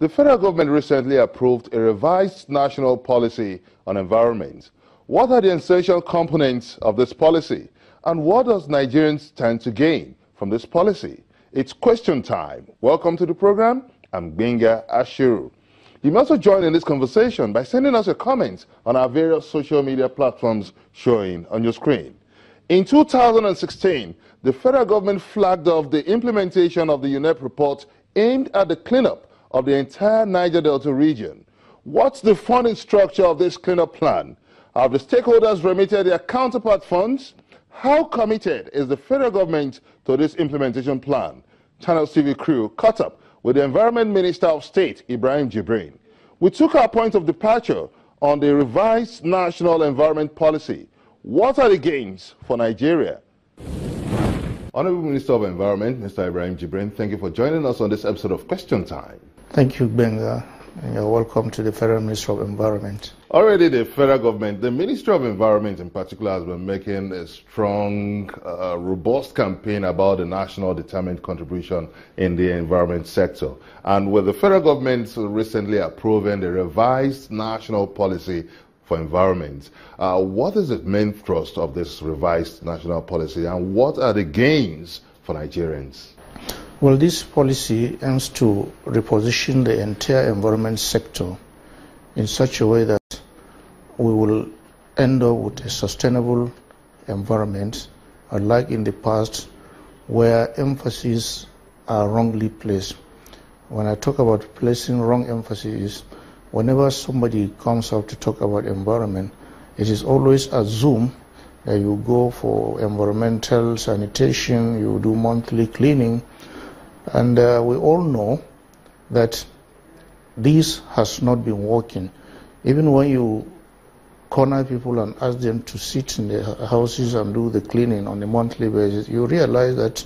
The federal government recently approved a revised national policy on environment. What are the essential components of this policy? And what does Nigerians stand to gain from this policy? It's question time. Welcome to the program. I'm Benga Ashiru. You may also join in this conversation by sending us your comments on our various social media platforms showing on your screen. In 2016, the federal government flagged off the implementation of the UNEP report aimed at the cleanup of the entire Niger Delta region. What's the funding structure of this cleanup plan? Have the stakeholders remitted their counterpart funds? How committed is the federal government to this implementation plan? Channel TV crew caught up with the Environment Minister of State, Ibrahim Jibrin. We took our point of departure on the revised national environment policy. What are the gains for Nigeria? Honorable Minister of Environment, Mr. Ibrahim Jibrin, thank you for joining us on this episode of Question Time. Thank you, Benga, and you're welcome to the Federal Ministry of Environment. Already the federal government, the Ministry of Environment in particular, has been making a strong, robust campaign about the national determined contribution in the environment sector. And with the federal government recently approving the revised national policy for environment, what is the main thrust of this revised national policy, and what are the gains for Nigerians? Well, this policy aims to reposition the entire environment sector in such a way that we will end up with a sustainable environment, unlike in the past where emphases are wrongly placed. When I talk about placing wrong emphasis, whenever somebody comes out to talk about environment, it is always assumed that you go for environmental sanitation, you do monthly cleaning, and we all know that this has not been working. Even when you corner people and ask them to sit in their houses and do the cleaning on a monthly basis, you realize that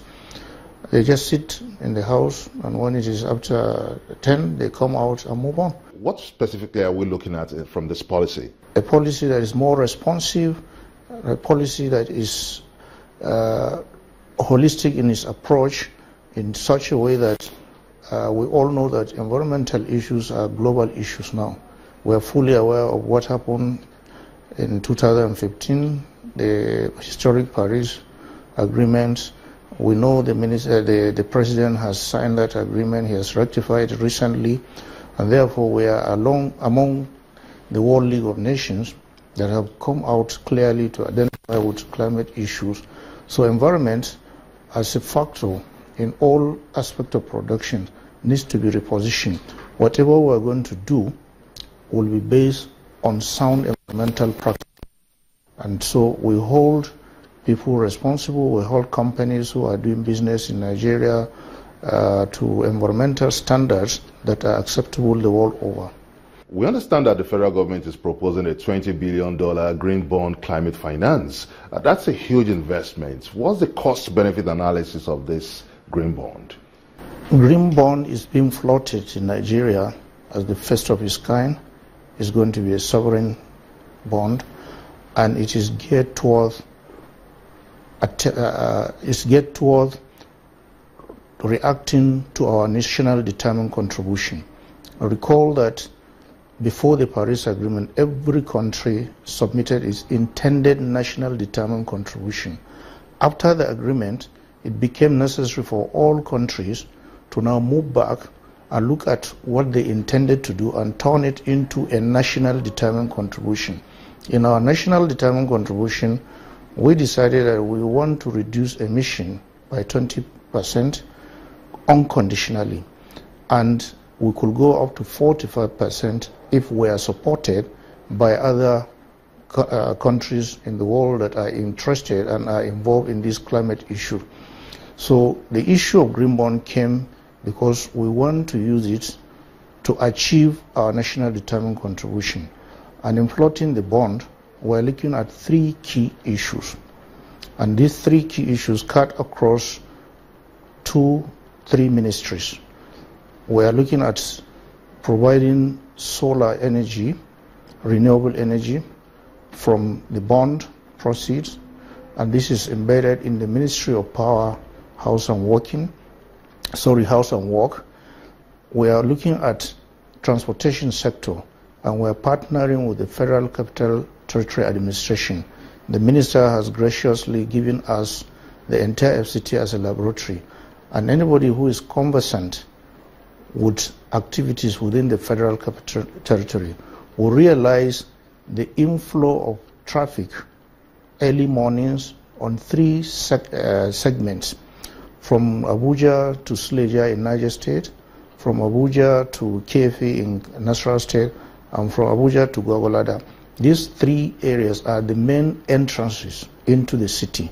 they just sit in the house, and when it is after 10, they come out and move on. What specifically are we looking at from this policy? A policy that is more responsive, a policy that is holistic in its approach, in such a way that we all know that environmental issues are global issues now. We are fully aware of what happened in 2015, the historic Paris Agreement. We know the president has signed that agreement. He has ratified it recently, and therefore we are among the World League of Nations that have come out clearly to identify with climate issues. So environment as a factor in all aspects of production needs to be repositioned. Whatever we are going to do will be based on sound environmental practice. And so we hold people responsible, we hold companies who are doing business in Nigeria to environmental standards that are acceptable the world over. We understand that the federal government is proposing a $20 billion green bond climate finance. That's a huge investment. What's the cost-benefit analysis of this green bond? Green bond is being floated in Nigeria as the first of its kind. It's going to be a sovereign bond, and it is geared towards reacting to our national determined contribution. Recall that before the Paris Agreement, every country submitted its intended national determined contribution. After the agreement, it became necessary for all countries to now move back and look at what they intended to do and turn it into a national determined contribution. In our national determined contribution, we decided that we want to reduce emission by 20% unconditionally, and we could go up to 45% if we are supported by other countries in the world that are interested and are involved in this climate issue. So the issue of green bond came because we want to use it to achieve our national determined contribution. And in floating the bond, we're looking at three key issues. And these three key issues cut across three ministries. We are looking at providing solar energy, renewable energy from the bond proceeds, and this is embedded in the Ministry of Power, House and Work. We are looking at transportation sector, and we're partnering with the Federal Capital Territory Administration. The Minister has graciously given us the entire FCT as a laboratory, and anybody who is conversant with activities within the Federal Capital Territory will realize the inflow of traffic early mornings on three segments, from Abuja to Suleja in Niger State, from Abuja to KFA in Nasarawa State, and from Abuja to Gwagwalada. These three areas are the main entrances into the city,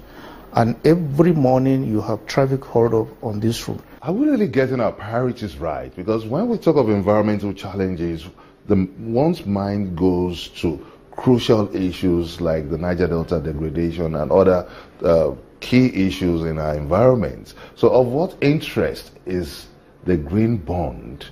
and every morning you have traffic hold up on this route. Are we really getting our priorities right? Because when we talk of environmental challenges, one's mind goes to crucial issues like the Niger Delta degradation and other key issues in our environment. So of what interest is the green bond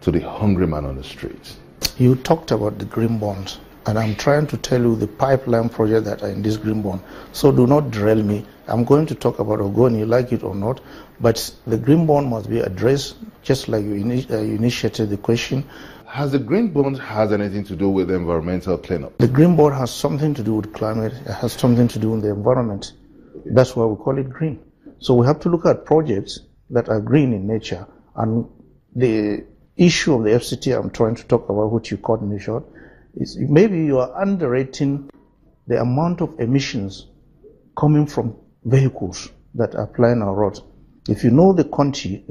to the hungry man on the streets? You talked about the green bonds, and I'm trying to tell you the pipeline projects that are in this green bond. So do not derail me. I'm going to talk about Ogoni, you like it or not, but the green bond must be addressed just like you initiated the question. Has the green bond has anything to do with environmental cleanup? The green bond has something to do with climate. It has something to do with the environment. That's why we call it green. So we have to look at projects that are green in nature, and the issue of the FCT I'm trying to talk about, which you caught me short, is maybe you are underrating the amount of emissions coming from vehicles that are plying our roads. If you know the quantity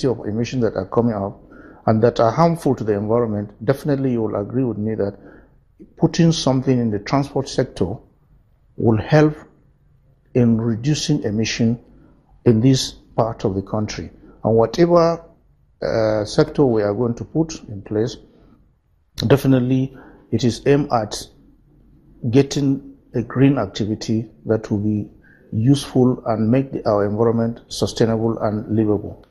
of emissions that are coming out and that are harmful to the environment, definitely you will agree with me that putting something in the transport sector will help in reducing emission in this part of the country. And whatever sector we are going to put in place, definitely it is aimed at getting a green activity that will be useful and make our environment sustainable and livable.